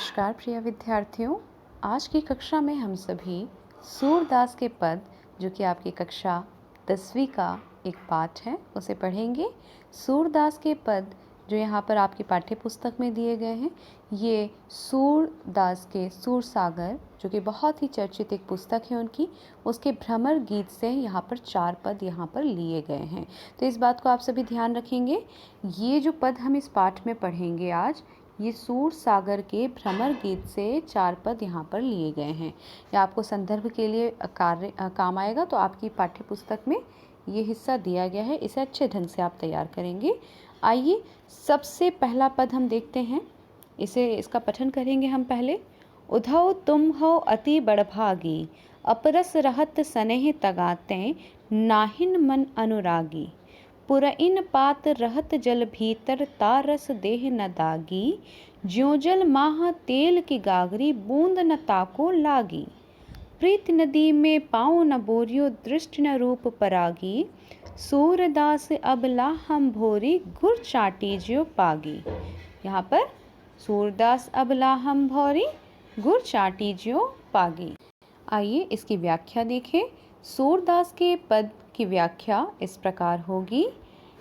नमस्कार प्रिय विद्यार्थियों, आज की कक्षा में हम सभी सूरदास के पद, जो कि आपकी कक्षा 10वीं का एक पाठ है, उसे पढ़ेंगे। सूरदास के पद जो यहाँ पर आपकी पाठ्य पुस्तक में दिए गए हैं, ये सूरदास के सूरसागर, जो कि बहुत ही चर्चित एक पुस्तक है उनकी, उसके भ्रमर गीत से यहाँ पर 4 पद यहाँ पर लिए गए हैं। तो इस बात को आप सभी ध्यान रखेंगे। ये जो पद हम इस पाठ में पढ़ेंगे आज, ये सूरसागर के भ्रमर गीत से 4 पद यहाँ पर लिए गए हैं। या आपको संदर्भ के लिए काम आएगा, तो आपकी पाठ्य पुस्तक में ये हिस्सा दिया गया है, इसे अच्छे ढंग से आप तैयार करेंगे। आइए सबसे पहला पद हम देखते हैं, इसका पठन करेंगे हम पहले। उधौ तुम हो अति बड़भागी, अपरस रहत स्नेह तगाते, नाहिन मन अनुरागी। पुरइन पात रहत जल भीतर, तारस देह न दागी। ज्यों जल माह तेल की गागरी, बूंद न ताको लागी। प्रीत नदी में पाँव न बोरियो, दृष्टि न रूप परागी। सूरदास अबला हम भोरी, गुर चाटी ज्यो पागी। यहाँ पर सूरदास अबला हम भोरी, गुर चाटी ज्यो पागी। आइए इसकी व्याख्या देखें। सूरदास के पद की व्याख्या इस प्रकार होगी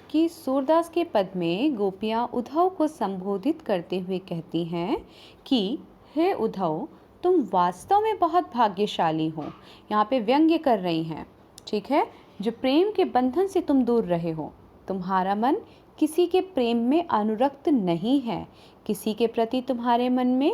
कि सूरदास के पद में गोपियाँ उद्धव को संबोधित करते हुए कहती हैं कि हे उद्धव, तुम वास्तव में बहुत भाग्यशाली हो। यहाँ पे व्यंग्य कर रही हैं, ठीक है, जो प्रेम के बंधन से तुम दूर रहे हो। तुम्हारा मन किसी के प्रेम में अनुरक्त नहीं है, किसी के प्रति तुम्हारे मन में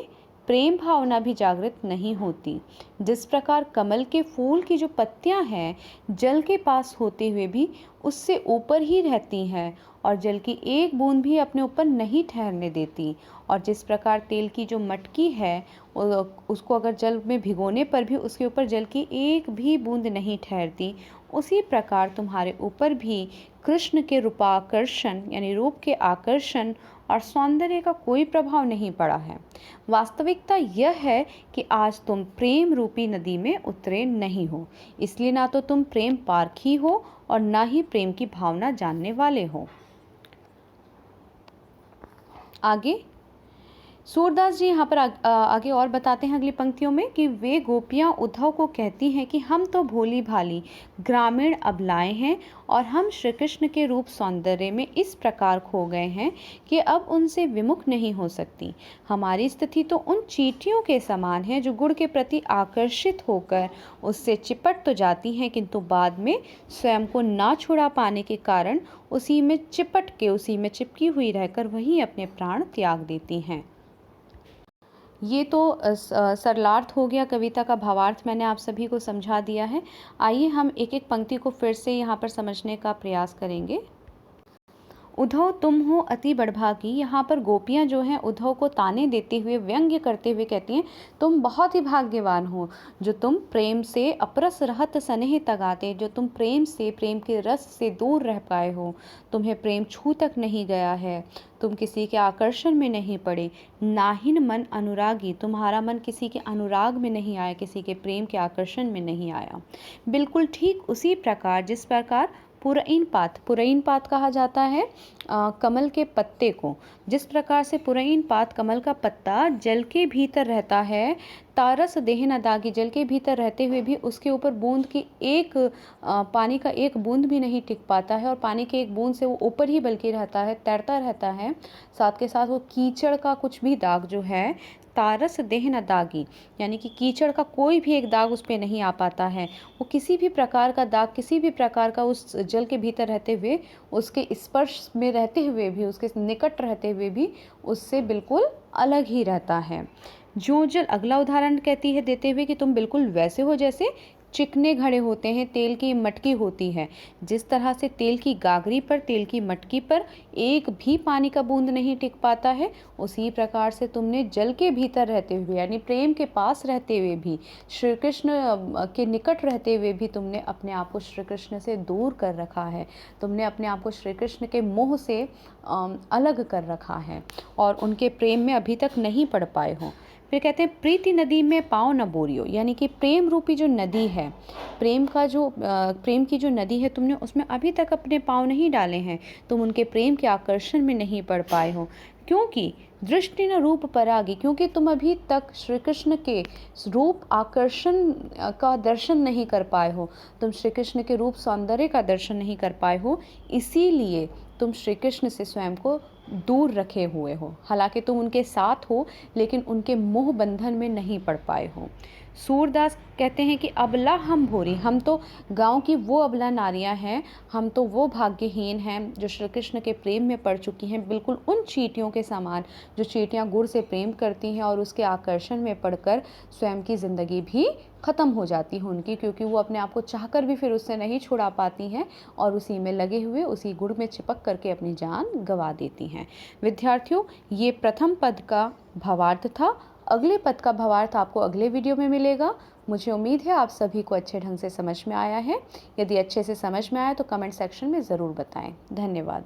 प्रेम भावना भी जागृत नहीं होती। जिस प्रकार कमल के फूल की जो पत्तियां हैं, जल के पास होते हुए भी उससे ऊपर ही रहती हैं और जल की एक बूंद भी अपने ऊपर नहीं ठहरने देती। और जिस प्रकार तेल की जो मटकी है, उसको अगर जल में भिगोने पर भी उसके ऊपर जल की एक भी बूंद नहीं ठहरती, उसी प्रकार तुम्हारे ऊपर भी कृष्ण के रूपाकर्षण यानी रूप के आकर्षण और सौंदर्य का कोई प्रभाव नहीं पड़ा है। वास्तविकता यह है कि आज तुम प्रेम रूपी नदी में उतरे नहीं हो, इसलिए ना तो तुम प्रेम पारखी हो और ना ही प्रेम की भावना जानने वाले हो। आगे सूरदास जी यहाँ पर आगे और बताते हैं अगली पंक्तियों में कि वे गोपियाँ उद्धव को कहती हैं कि हम तो भोली भाली ग्रामीण अबलाएं हैं और हम श्री कृष्ण के रूप सौंदर्य में इस प्रकार खो गए हैं कि अब उनसे विमुख नहीं हो सकती। हमारी स्थिति तो उन चींटियों के समान है जो गुड़ के प्रति आकर्षित होकर उससे चिपट तो जाती हैं, किंतु बाद में स्वयं को ना छुड़ा पाने के कारण उसी में चिपट के, उसी में चिपकी हुई रहकर वहीं अपने प्राण त्याग देती हैं। ये तो सरलार्थ हो गया, कविता का भावार्थ मैंने आप सभी को समझा दिया है। आइए हम एक एक पंक्ति को फिर से यहाँ पर समझने का प्रयास करेंगे। उद्धव तुम हो अति बड़भागी, यहाँ पर गोपियाँ जो हैं उद्धव को ताने देते हुए, व्यंग्य करते हुए कहती हैं तुम बहुत ही भाग्यवान हो, जो तुम प्रेम से अपरस रहत स्नेह तगाते, जो तुम प्रेम से, प्रेम के रस से दूर रह पाए हो, तुम्हें प्रेम छू तक नहीं गया है, तुम किसी के आकर्षण में नहीं पड़े। नाहिन मन अनुरागी, तुम्हारा मन किसी के अनुराग में नहीं आया, किसी के प्रेम के आकर्षण में नहीं आया। बिल्कुल ठीक उसी प्रकार जिस प्रकार पुरइन पात कहा जाता है कमल के पत्ते को, जिस प्रकार से पुरइन पात कमल का पत्ता जल के भीतर रहता है, तारस देह न दागी, जल के भीतर रहते हुए भी उसके ऊपर बूंद की पानी का एक बूंद भी नहीं टिक पाता है और पानी के एक बूंद से वो ऊपर ही बल्कि रहता है, तैरता रहता है। साथ के साथ वो कीचड़ का कुछ भी दाग जो है, तारस देह न दागी, यानी कि कीचड़ का कोई भी एक दाग उस पर नहीं आ पाता है। वो किसी भी प्रकार का दाग, किसी भी प्रकार का उस जल के भीतर रहते हुए, उसके स्पर्श में रहते हुए भी, उसके निकट रहते हुए भी उससे बिल्कुल अलग ही रहता है। जो जल, अगला उदाहरण कहती है देते हुए कि तुम बिल्कुल वैसे हो जैसे चिकने घड़े होते हैं, तेल की मटकी होती है। जिस तरह से तेल की गागरी पर, तेल की मटकी पर एक भी पानी का बूंद नहीं टिक पाता है, उसी प्रकार से तुमने जल के भीतर रहते हुए यानी प्रेम के पास रहते हुए भी, श्री कृष्ण के निकट रहते हुए भी तुमने अपने आप को श्री कृष्ण से दूर कर रखा है। तुमने अपने आप को श्री कृष्ण के मोह से अलग कर रखा है और उनके प्रेम में अभी तक नहीं पड़ पाए हो। फिर कहते हैं प्रीति नदी में पाँव न बोरियो, यानी कि प्रेम रूपी जो नदी है, प्रेम की जो नदी है, तुमने उसमें अभी तक अपने पाँव नहीं डाले हैं, तुम उनके प्रेम के आकर्षण में नहीं पड़ पाए हो। क्योंकि दृष्टि न रूप परागी, क्योंकि तुम अभी तक श्री कृष्ण के रूप आकर्षण का दर्शन नहीं कर पाए हो, तुम श्री कृष्ण के रूप सौंदर्य का दर्शन नहीं कर पाए हो, इसीलिए तुम श्री कृष्ण से स्वयं को दूर रखे हुए हो। हालांकि तुम उनके साथ हो, लेकिन उनके मोह बंधन में नहीं पड़ पाए हो। सूरदास कहते हैं कि अबला हम भोरी, हम तो गांव की वो अबला नारियां हैं, हम तो वो भाग्यहीन हैं जो श्री कृष्ण के प्रेम में पड़ चुकी हैं, बिल्कुल उन चींटियों के समान जो चींटियां गुड़ से प्रेम करती हैं और उसके आकर्षण में पड़कर स्वयं की ज़िंदगी भी ख़त्म हो जाती है उनकी, क्योंकि वो अपने आप को चाहकर भी फिर उससे नहीं छुड़ा पाती हैं और उसी में लगे हुए उसी गुड़ में चिपक करके अपनी जान गंवा देती हैं। विद्यार्थियों, ये प्रथम पद का भावार्थ था। अगले पद का भावार्थ आपको अगले वीडियो में मिलेगा। मुझे उम्मीद है आप सभी को अच्छे ढंग से समझ में आया है। यदि अच्छे से समझ में आया तो कमेंट सेक्शन में ज़रूर बताएं। धन्यवाद।